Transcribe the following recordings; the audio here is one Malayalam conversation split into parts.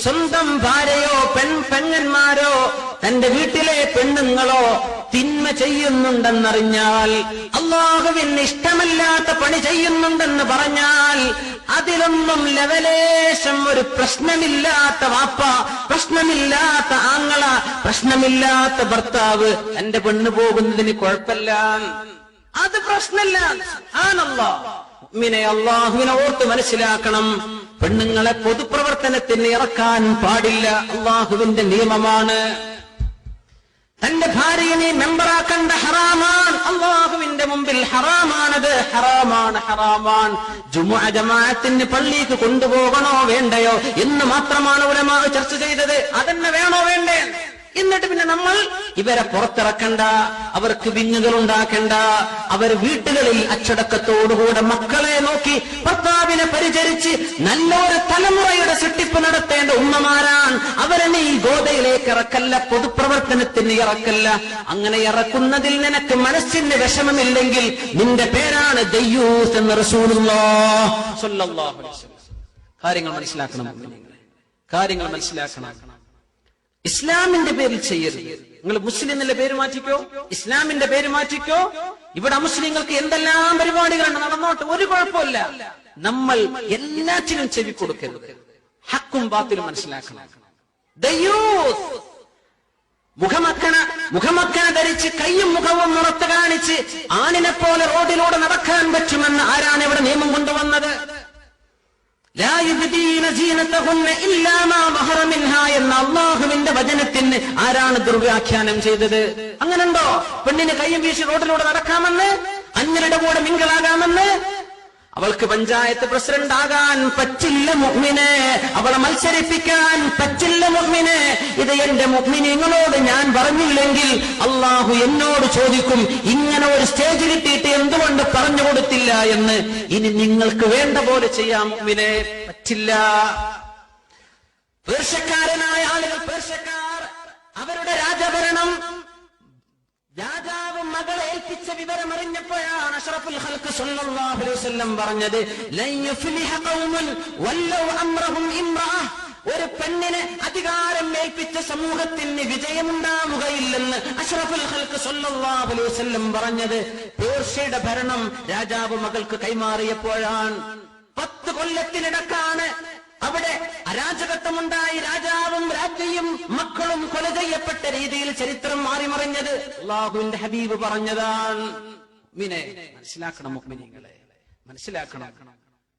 സ്വന്തം ഭാര്യയോ പെങ്ങന്മാരോ തന്റെ വീട്ടിലെ പെണ്ണുങ്ങളോ തിന്മ ചെയ്യുന്നുണ്ടെന്നറിഞ്ഞാൽ, അല്ലാഹുവിന് ഇഷ്ടമല്ലാത്ത പണി ചെയ്യുന്നുണ്ടെന്ന് പറഞ്ഞാൽ, അതിലൊന്നും ലവലേശം ഒരു പ്രശ്നമില്ലാത്ത വാപ്പ, പ്രശ്നമില്ലാത്ത ആങ്ങള, പ്രശ്നമില്ലാത്ത ഭർത്താവ് എന്റെ പെണ്ണ് പോകുന്നതിന് കുഴപ്പമില്ല, അത് പ്രശ്നമില്ല. മുഅ്മിനെ, അല്ലാഹുവിനെ ഓർത്ത് മനസ്സിലാക്കണം. പെണ്ണുങ്ങളെ പൊതുപ്രവർത്തനത്തിന് ഇറക്കാൻ പാടില്ല, അല്ലാഹുവിന്റെ നിയമമാണ്. തന്റെ ഭാര്യയെ മെമ്പറാക്കേണ്ട ഹറാമാണ്, അല്ലാഹുവിന്റെ മുമ്പിൽ ഹറാമാണത്, ഹറാമാണ്. ജുമുഅ ജമാഅത്തിന് പള്ളിക്ക് കൊണ്ടുപോകണോ വേണ്ടയോ എന്ന് മാത്രമാണ് ഉലമാ ചർച്ച ചെയ്തത്. അതന്നെ വേണോ വേണ്ടേ? എന്നിട്ട് പിന്നെ നമ്മൾ ഇവരെ പുറത്തിറക്കണ്ട, അവർക്ക് വിഞ്ഞുകൾ ഉണ്ടാക്കണ്ട, അവർ വീട്ടുകളിൽ അച്ചടക്കത്തോടുകൂടെ മക്കളെ നോക്കി ഭർത്താവിനെ പരിചരിച്ച് നല്ലൊരു തലമുറയുടെ സൃഷ്ടിപ്പ് നടത്തേണ്ട ഉമ്മമാരാണ്. അവരെ നീ ഗോദയിലേക്ക് ഇറക്കല്ല, പൊതുപ്രവർത്തനത്തിന് ഇറക്കല്ല. അങ്ങനെ ഇറക്കുന്നതിൽ നിനക്ക് മനസ്സിന് വിഷമമില്ലെങ്കിൽ നിന്റെ പേരാണ് ദയ്യൂസ് എന്ന് റസൂലുള്ളാഹി സ്വല്ലല്ലാഹു അലൈഹി വസല്ലം. കാര്യങ്ങൾ മനസ്സിലാക്കണം, കാര്യങ്ങൾ മനസ്സിലാക്കണം. ഇസ്ലാമിന്റെ പേരിൽ ചെയ്യരുത്. നിങ്ങൾ മുസ്ലിം എന്നുള്ള പേര് മാറ്റിക്കോ, ഇസ്ലാമിന്റെ പേര് മാറ്റിക്കോ. ഇവിടെ മുസ്ലിങ്ങൾക്ക് എന്തെല്ലാം പരിപാടികളാണ്, നടന്നോട്ട്, ഒരു കുഴപ്പമില്ല. നമ്മൾ എല്ലാറ്റിനും ചെവി കൊടുക്കരുത്, ഹക്കും ബാത്തിലും മനസ്സിലാക്കണം. മുഖമക്കന ധരിച്ച് കയ്യും മുഖവും മുറത്ത് കാണിച്ച് ആണിനെ പോലെ റോഡിലൂടെ നടക്കാൻ പറ്റുമെന്ന് ആരാണ് ഇവിടെ നിയമം കൊണ്ടുവന്നത്? എന്ന അല്ലാഹുവിന്റെ വചനത്തിന് ആരാണ് ദുർവ്യാഖ്യാനം ചെയ്തത്? അങ്ങനെയുണ്ടോ? പെണ്ണിന് കയ്യും വീശി റോഡിലൂടെ നടക്കാമെന്ന്, അന്യരുടെ കൂടെ മിങ്കിളാകാമെന്ന്? അവൾക്ക് പഞ്ചായത്ത് പ്രസിഡന്റ് ആകാൻ പറ്റില്ല മുഅ്മിനെ, അവളെ മത്സരിപ്പിക്കാൻ പറ്റില്ല മുഅ്മിനെ. ഇത് എന്റെ മുഅ്മിനീങ്ങളോട് ഞാൻ പറഞ്ഞില്ലെങ്കിൽ അല്ലാഹു എന്നോട് ചോദിക്കും, ഇങ്ങനെ ഒരു സ്റ്റേജിൽ എത്തിയിട്ട് എന്തുകൊണ്ട് പറഞ്ഞു കൊടുത്തില്ല എന്ന്. ഇനി നിങ്ങൾക്ക് വേണ്ട പോലെ ചെയ്യാം മുഅ്മിനെ, പറ്റില്ല. പേർഷ്യക്കാരനായ ആളുകൾ, പേർഷ്യക്കാർ, അവരുടെ രാജഭരണം, രാജാവ് മകളെ ഏൽപ്പിച്ച വിവരം അറിഞ്ഞപ്പോഴാണ് അഷ്റഫുൽ ഖൽഖ് സ്വല്ലല്ലാഹു അലൈഹി വസല്ലം പറഞ്ഞത്, ലൻ യുഫ്ലിഹ ഖൗമുൻ വല്ലൗ അംറഹും ഇംറഅ. ഒരു പെണ്ണിനെ അധികാരം ഏൽപ്പിച്ച സമൂഹത്തിന് വിജയമുണ്ടാവുകയില്ലെന്ന് അഷ്റഫുൽ ഖൽഖ് സ്വല്ലല്ലാഹു അലൈഹി വസല്ലം പറഞ്ഞത് പേർഷ്യയുടെ ഭരണം രാജാവ് മകൾക്ക് കൈമാറിയപ്പോഴാണ്. 10 കൊല്ലത്തിനിടക്കാണ് അവിടെ അരാജകത്വമുണ്ടായി. രാജാവും രാജ്ഞിയും മക്കളും കൊല ചെയ്യപ്പെട്ട രീതിയിൽ ചരിത്രം മാറിമറിഞ്ഞത് അല്ലാഹുവിന്റെ ഹബീബ് പറഞ്ഞതാണ്. മുഅ്മിനെ, മനസ്സിലാക്കണം, മുഅ്മിനീങ്ങളെ മനസ്സിലാക്കണം.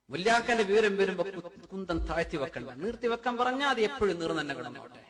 മുല്ലാക്കന്റെ വിവരം വരുമ്പോ കുന്തം താഴ്ത്തി വെക്കണ്ട, നീർത്തി വെക്കാൻ പറഞ്ഞാൽ അത് എപ്പോഴും നീർന്നു തന്നെ കിടന്നോട്ടെ.